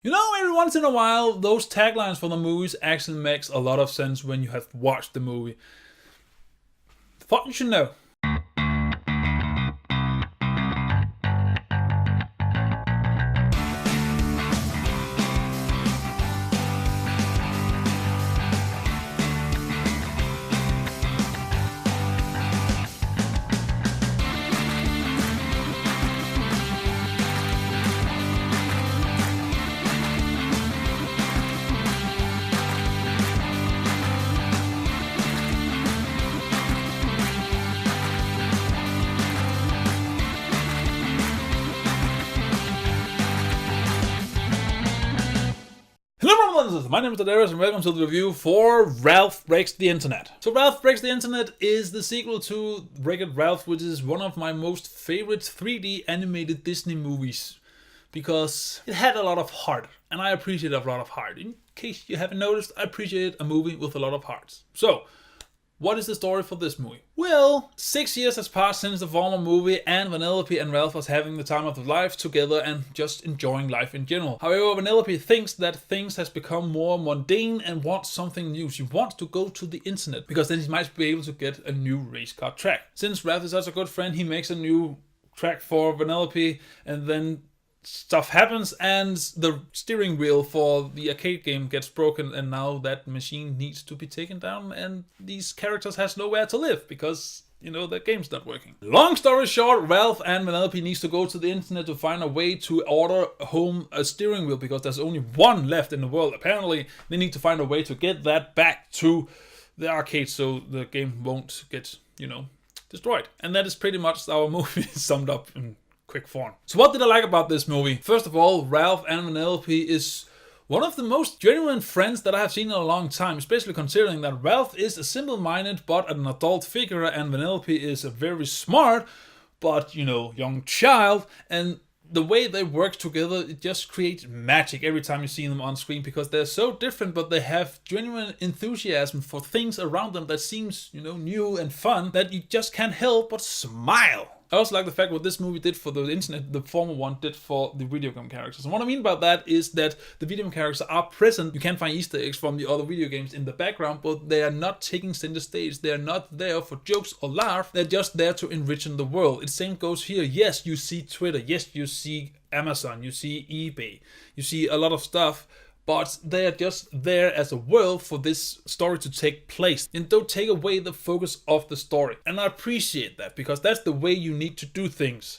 You know, every once in a while, those taglines for the movies actually makes a lot of sense when you have watched the movie. Thought you should know. Hello everyone, my name is Daidarius and welcome to the review for Ralph Breaks the Internet. So Ralph Breaks the Internet is the sequel to Wreck-It Ralph, which is one of my most favorite 3D animated Disney movies. Because it had a lot of heart, and I appreciate a lot of heart. In case you haven't noticed, I appreciate a movie with a lot of hearts. So, what is the story for this movie? Well, 6 years has passed since the former movie, and Vanellope and Ralph was having the time of their life together and just enjoying life in general. However, Vanellope thinks that things has become more mundane and wants something new. She wants to go to the internet because then she might be able to get a new race car track. Since Ralph is such a good friend, he makes a new track for Vanellope, and then stuff happens and the steering wheel for the arcade game gets broken, and now that machine needs to be taken down and these characters has nowhere to live because, you know, the game's not working. Long story short, Ralph and Vanellope needs to go to the internet to find a way to order home a steering wheel because there's only one left in the world. Apparently, they need to find a way to get that back to the arcade so the game won't get, you know, destroyed. And that is pretty much our movie summed up in quick form. So what did I like about this movie? First of all, Ralph and Vanellope is one of the most genuine friends that I have seen in a long time, especially considering that Ralph is a simple-minded but an adult figure and Vanellope is a very smart but, you know, young child, and the way they work together, it just creates magic every time you see them on screen because they're so different, but they have genuine enthusiasm for things around them that seems, you know, new and fun that you just can't help but smile. I also like the fact what this movie did for the internet, the former one did for the video game characters. And what I mean by that is that the video game characters are present. You can find Easter eggs from the other video games in the background, but they are not taking center stage. They are not there for jokes or laugh. They're just there to enrich the world. The same goes here. Yes, you see Twitter. Yes, you see Amazon. You see eBay. You see a lot of stuff. But they are just there as a world for this story to take place. And don't take away the focus of the story. And I appreciate that because that's the way you need to do things.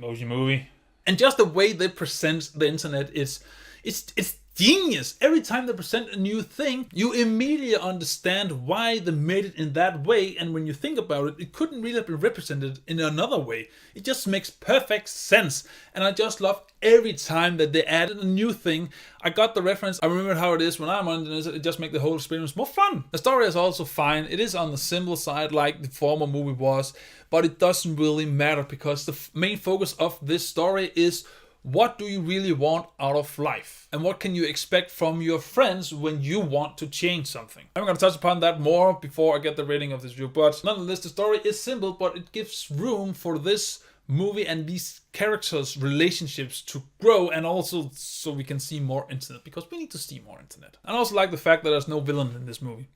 Emoji Movie. And just the way they present the internet is it's genius. Every time they present a new thing, you immediately understand why they made it in that way. And when you think about it, it couldn't really have been represented in another way. It just makes perfect sense. And I just love every time that they added a new thing. I got the reference. I remember how it is when I'm on it. It just makes the whole experience more fun. The story is also fine. It is on the simple side like the former movie was, but it doesn't really matter because the main focus of this story is what do you really want out of life? And what can you expect from your friends when you want to change something? I'm going to touch upon that more before I get the rating of this review. But nonetheless, the story is simple, but it gives room for this movie and these characters' relationships to grow, and also so we can see more internet, because we need to see more internet. And I also like the fact that there's no villain in this movie.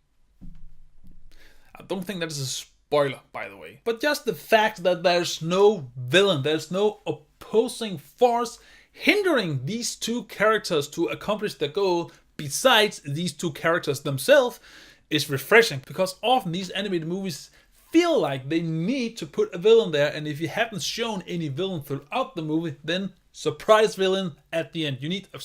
I don't think that is a spoiler, by the way. But just the fact that there's no villain, there's no opposing force hindering these two characters to accomplish their goal besides these two characters themselves is refreshing, because often these animated movies feel like they need to put a villain there, and if you haven't shown any villain throughout the movie, then surprise villain at the end. You need a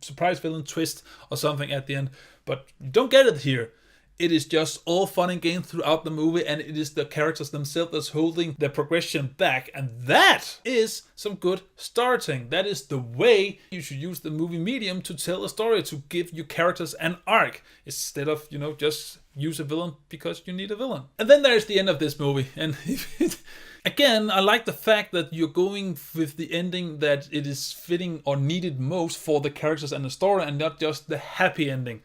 surprise villain twist or something at the end, but you don't get it here. It is just all fun and games throughout the movie, and it is the characters themselves that's holding their progression back, and that is some good storytelling. That is the way you should use the movie medium to tell a story, to give your characters an arc, instead of, you know, just use a villain because you need a villain. And then there's the end of this movie, and again, I like the fact that you're going with the ending that it is fitting or needed most for the characters and the story, and not just the happy ending.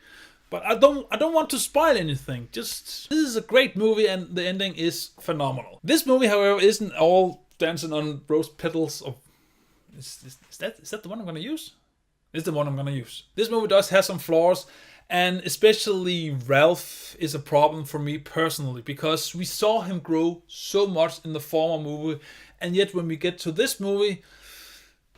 But I don't want to spoil anything. Just, this is a great movie and the ending is phenomenal. This movie, however, isn't all dancing on rose petals of... Is that the one I'm going to use? It's the one I'm gonna use. This movie does have some flaws, and especially Ralph is a problem for me personally, because we saw him grow so much in the former movie, and yet when we get to this movie,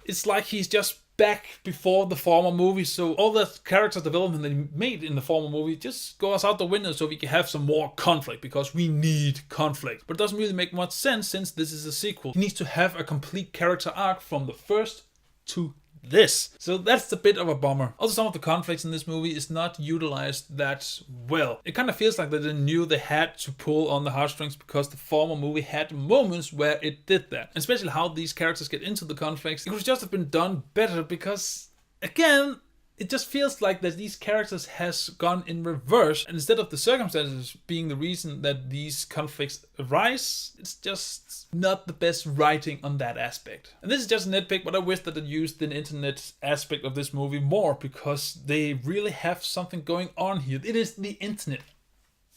it's like he's just back before the former movie. So all the character development that he made in the former movie just goes out the window, so we can have some more conflict, because we need conflict. But it doesn't really make much sense since this is a sequel. He needs to have a complete character arc from the first to this. So that's a bit of a bummer. Also, some of the conflicts in this movie is not utilized that well. It kind of feels like that they knew they had to pull on the heartstrings, because the former movie had moments where it did that. And especially how these characters get into the conflicts. It could just have been done better, because again, it just feels like that these characters has gone in reverse, and instead of the circumstances being the reason that these conflicts arise, it's just not the best writing on that aspect. And this is just a nitpick, but I wish that they used the internet aspect of this movie more, because they really have something going on here. It is the internet.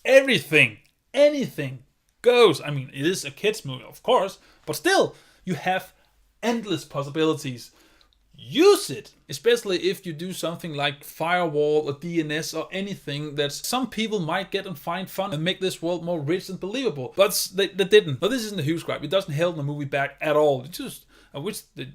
Everything, anything goes. I mean, it is a kids movie, of course, but still, you have endless possibilities. Use it, especially if you do something like firewall or DNS or anything that some people might get and find fun and make this world more rich and believable. But they didn't. But this isn't a huge gripe. It doesn't hold the movie back at all. It just, I wish they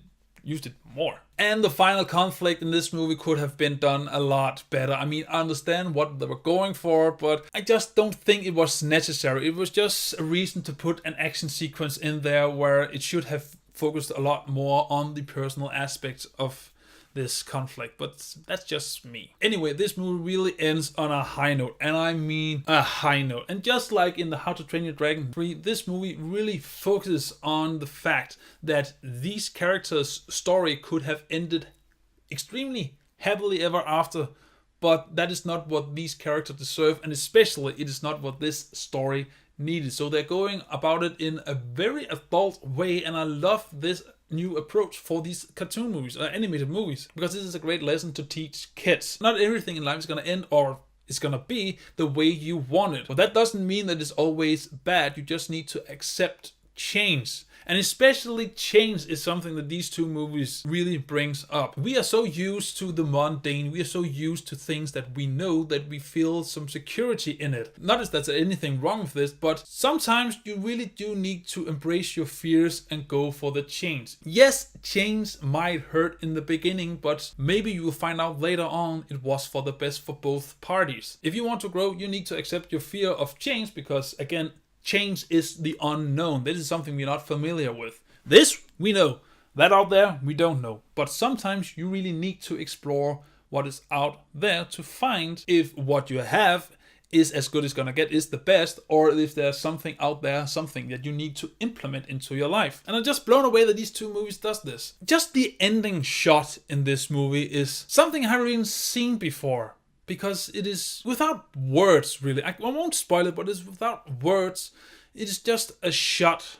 used it more. And the final conflict in this movie could have been done a lot better. I mean, I understand what they were going for, but I just don't think it was necessary. It was just a reason to put an action sequence in there where it should have focused a lot more on the personal aspects of this conflict, but that's just me. Anyway, this movie really ends on a high note, and I mean a high note. And just like in the How to Train Your Dragon 3, this movie really focuses on the fact that these characters' story could have ended extremely happily ever after, but that is not what these characters deserve, and especially it is not what this story needed. So they're going about it in a very adult way, and I love this new approach for these cartoon movies or animated movies, because this is a great lesson to teach kids. Not everything in life is going to end or is going to be the way you want it, but that doesn't mean that it's always bad. You just need to accept change. And especially change is something that these two movies really brings up. We are so used to the mundane, we are so used to things that we know that we feel some security in it. Not that there's anything wrong with this, but sometimes you really do need to embrace your fears and go for the change. Yes, change might hurt in the beginning, but maybe you will find out later on it was for the best for both parties. If you want to grow, you need to accept your fear of change, because again, change is the unknown. This is something we're not familiar with. This we know. That out there we don't know. But sometimes you really need to explore what is out there to find if what you have is as good as gonna get, is the best, or if there's something out there, something that you need to implement into your life. And I'm just blown away that these two movies does this. Just the ending shot in this movie is something I haven't even seen before, because it is without words, really. I won't spoil it, but it's without words. It is just a shot,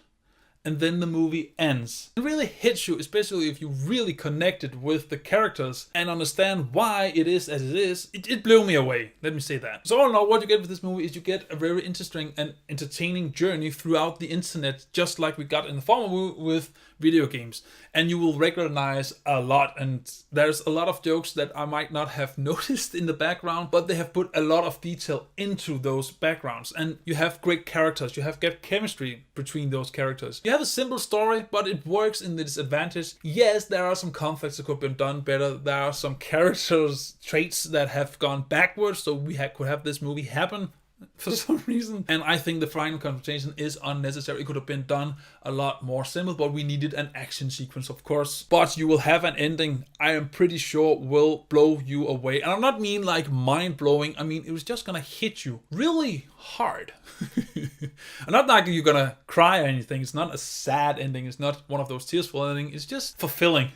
and then the movie ends. It really hits you, especially if you really connected with the characters and understand why it is as it is. It blew me away, let me say that. So all in all, what you get with this movie is you get a very interesting and entertaining journey throughout the internet, just like we got in the former movie with video games. And you will recognize a lot, and there's a lot of jokes that I might not have noticed in the background, but they have put a lot of detail into those backgrounds. And you have great characters, you have good chemistry between those characters. You have a simple story, but it works in the disadvantage. Yes, there are some conflicts that could have been done better. There are some characters traits that have gone backwards, so we could have this movie happen for some reason. And I think the final confrontation is unnecessary. It could have been done a lot more simple, but we needed an action sequence, of course. But you will have an ending I am pretty sure will blow you away. And I don't mean like mind-blowing. I mean, it was just gonna hit you really hard. And not like you're gonna cry or anything. It's not a sad ending. It's not one of those tearful endings. It's just fulfilling,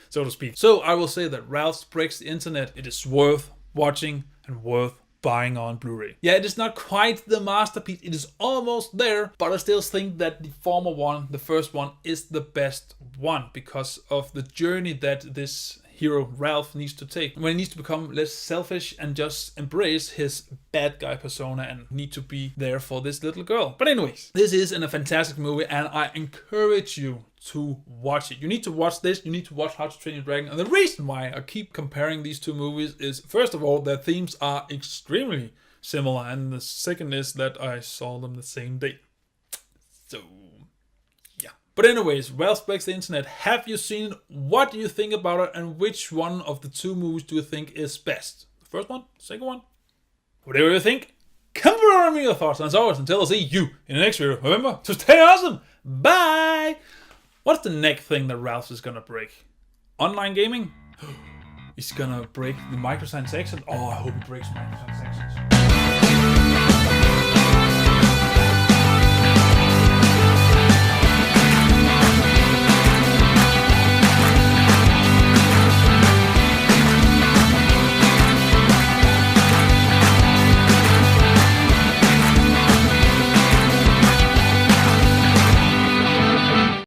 so to speak. So I will say that Ralph Breaks the Internet, it is worth watching and worth buying on Blu-ray. Yeah, it is not quite the masterpiece. It is almost there, but I still think that the former one, the first one, is the best one because of the journey that this hero Ralph needs to take when he needs to become less selfish and just embrace his bad guy persona and need to be there for this little girl. But anyways, this is a fantastic movie and I encourage you to watch it. You need to watch this, you need to watch How to Train Your Dragon. And the reason why I keep comparing these two movies is, first of all, their themes are extremely similar, and the second is that I saw them the same day. So, yeah. But anyways, Ralph Breaks the Internet. Have you seen it? What do you think about it? And which one of the two movies do you think is best? The first one? The second one? Whatever you think, comment on me your thoughts. And as always, until I see you in the next video, remember to stay awesome. Bye! What's the next thing that Ralph is gonna break? Online gaming? He's gonna break the microtransactions? Oh, I hope he breaks microtransactions.